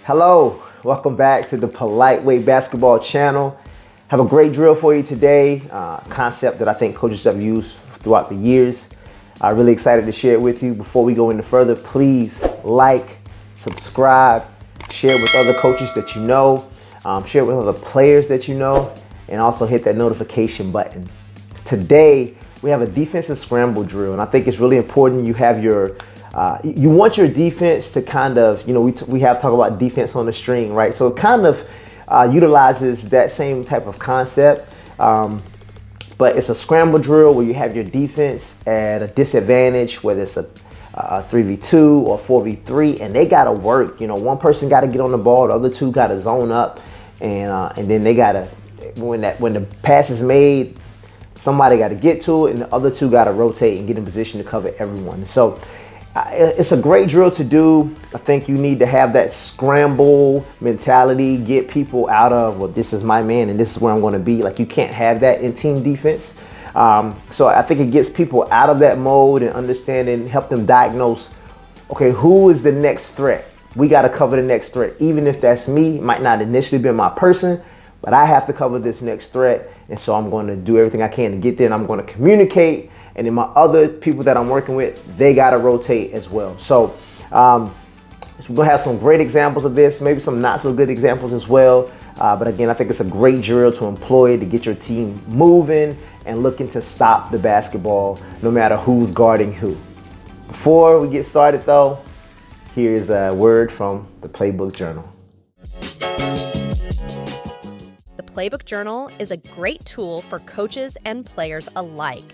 Hello, welcome back to the Polite Way Basketball channel. Have a great drill for you today, concept that I think coaches have used throughout the years. I'm really excited to share it with you. Before we go any further, please like, subscribe, share with other coaches that you know, share with other players that you know, and also hit that notification button. Today, we have a defensive scramble drill, and I think it's really important you have your you want your defense to kind of, we have talked about defense on the string, right? So it kind of utilizes that same type of concept, but it's a scramble drill where you have your defense at a disadvantage, whether it's a 3v2 or 4v3, and they gotta work. One person gotta get on the ball, the other two gotta zone up, and then they gotta, when the pass is made, somebody gotta get to it, and the other two gotta rotate and get in position to cover everyone. So it's a great drill to do. I think you need to have that scramble mentality, get people out of, well, this is my man and this is where I'm going to be. Like, you can't have that in team defense. So I think it gets people out of that mode and understanding, help them diagnose, okay, who is the next threat? We got to cover the next threat. Even if that's me, it might not initially be my person, but I have to cover this next threat. And so I'm going to do everything I can to get there, and I'm going to communicate. And then my other people that I'm working with, they got to rotate as well. So we're going to have some great examples of this, maybe some not so good examples as well. But again, I think it's a great drill to employ to get your team moving and looking to stop the basketball, no matter who's guarding who. Before we get started though, here's a word from the Playbook Journal. The Playbook Journal is a great tool for coaches and players alike.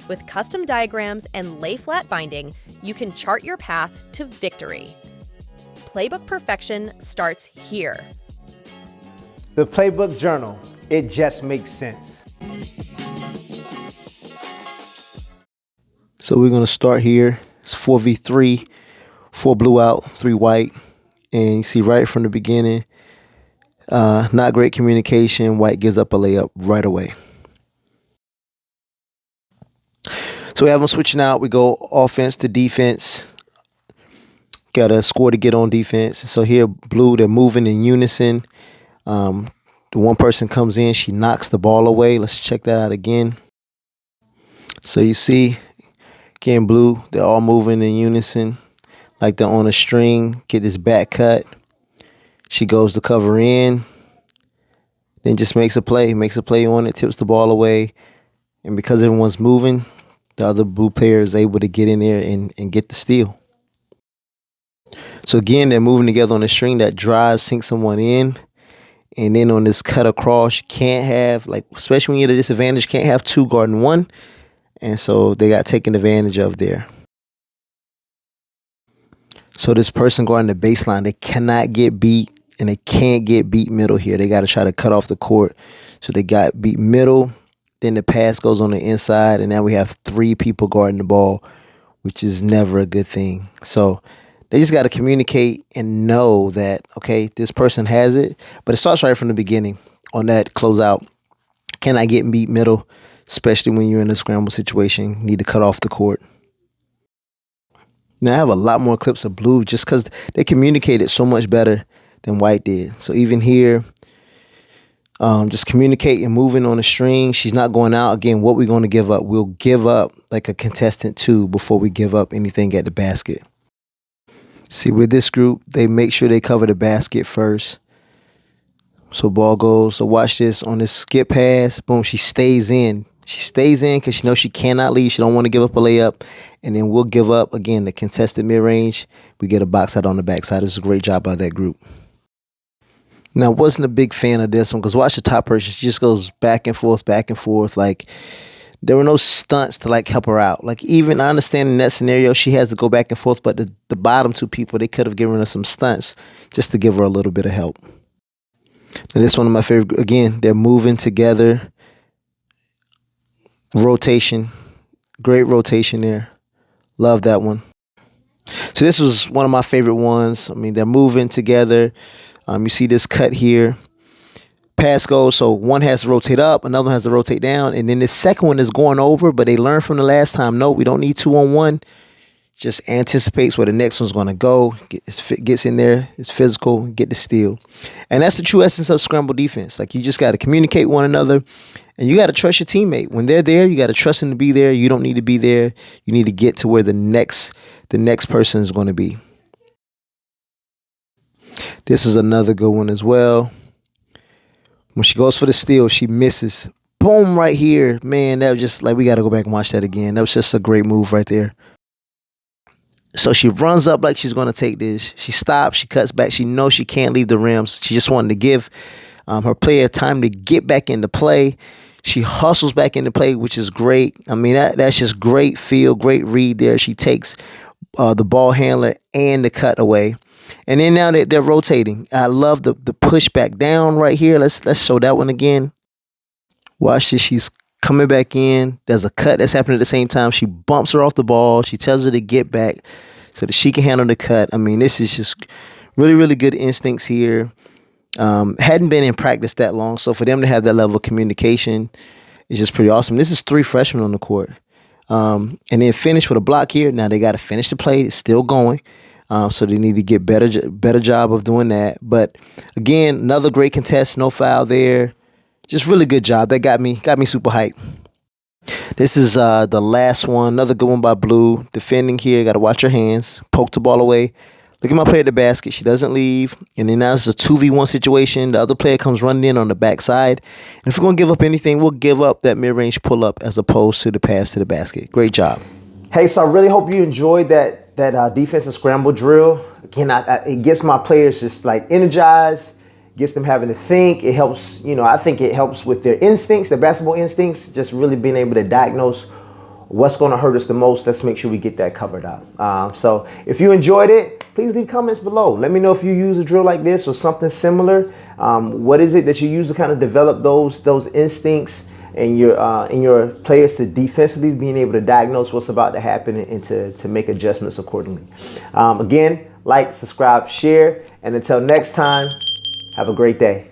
With custom diagrams and lay-flat binding, you can chart your path to victory. Playbook perfection starts here. The Playbook Journal, it just makes sense. So we're going to start here. It's 4v3, 4 blue out, 3 white. And you see right from the beginning, not great communication. White gives up a layup right away. So we have them switching out. We go offense to defense. Got a score to get on defense. So here, blue, they're moving in unison. The one person comes in. She knocks the ball away. Let's check that out again. So you see, again, blue, they're all moving in unison. Like they're on a string. Get this back cut. She goes to cover in. Then just makes a play on it, tips the ball away. And because everyone's moving, the other blue player is able to get in there and get the steal. So again, they're moving together on a string. That drive sinks someone in. And then on this cut across, you can't have, especially when you're at a disadvantage, can't have two guarding one. And so they got taken advantage of there. So this person guarding the baseline, they cannot get beat, and they can't get beat middle here. They got to try to cut off the court. So they got beat middle. Then the pass goes on the inside, and now we have 3 people guarding the ball, which is never a good thing. So they just got to communicate and know that, okay, this person has it. But it starts right from the beginning on that closeout. Can I get beat middle, especially when you're in a scramble situation, need to cut off the court. Now I have a lot more clips of blue just because they communicated so much better than white did. So even here, just communicating, moving on a string. She's not going out. Again, what we're going to give up, we'll give up like a contestant 2 before we give up anything at the basket. See, with this group, they make sure they cover the basket first. So ball goes. So watch this on this skip pass. Boom, she stays in. She stays in because she knows she cannot leave. She don't want to give up a layup. And then we'll give up, again, the contested mid-range. We get a box out on the backside. This is a great job by that group. Now, I wasn't a big fan of this one because watch the top person. She just goes back and forth, back and forth. Like, there were no stunts to, help her out. Even I understand in that scenario, she has to go back and forth, but the bottom 2 people, they could have given her some stunts just to give her a little bit of help. Now, this is one of my favorite. Again, they're moving together. Rotation. Great rotation there. Love that one. So this was one of my favorite ones. I mean, they're moving together. You see this cut here. Pass goes, so one has to rotate up, another one has to rotate down, and then the second one is going over, but they learned from the last time, no, we don't need 2-on-1. just anticipates where the next one's going to go, gets in there, is physical, get the steal. And that's the true essence of scramble defense. Like, you just got to communicate one another, and you got to trust your teammate. When they're there, you got to trust them to be there. You don't need to be there. You need to get to where the next person is going to be. This is another good one as well. When she goes for the steal, she misses. Boom, right here. Man, that was just like, we got to go back and watch that again. That was just a great move right there. So she runs up like she's going to take this. She stops. She cuts back. She knows she can't leave the rims. She just wanted to give her player time to get back into play. She hustles back into play, which is great. I mean, that's just great feel, great read there. She takes the ball handler and the cut away. And then now they're rotating. I love the push back down right here. Let's show that one again. Watch this. She's coming back in. There's a cut that's happening at the same time. She bumps her off the ball. She tells her to get back so that she can handle the cut. I mean, this is just really, really good instincts here. Hadn't been in practice that long, so for them to have that level of communication is just pretty awesome. This is 3 freshmen on the court. And then finish with a block here. Now they got to finish the play. It's still going. So they need to get better job of doing that. But again, another great contest. No foul there. Just really good job. That got me super hyped. This is the last one. Another good one by Blue. Defending here. Got to watch her hands. Poke the ball away. Look at my player at the basket. She doesn't leave. And then now it's a 2v1 situation. The other player comes running in on the backside. And if we're going to give up anything, we'll give up that mid-range pull-up as opposed to the pass to the basket. Great job. Hey, so I really hope you enjoyed that defensive scramble drill. Again, it gets my players just like energized. Gets them having to think. It helps, I think it helps with their instincts, their basketball instincts, just really being able to diagnose what's going to hurt us the most. Let's make sure we get that covered out. So if you enjoyed it, please leave comments below. Let me know if you use a drill like this or something similar. What is it that you use to kind of develop those instincts and your players to defensively being able to diagnose what's about to happen and to make adjustments accordingly. Again, like, subscribe, share, and until next time, have a great day.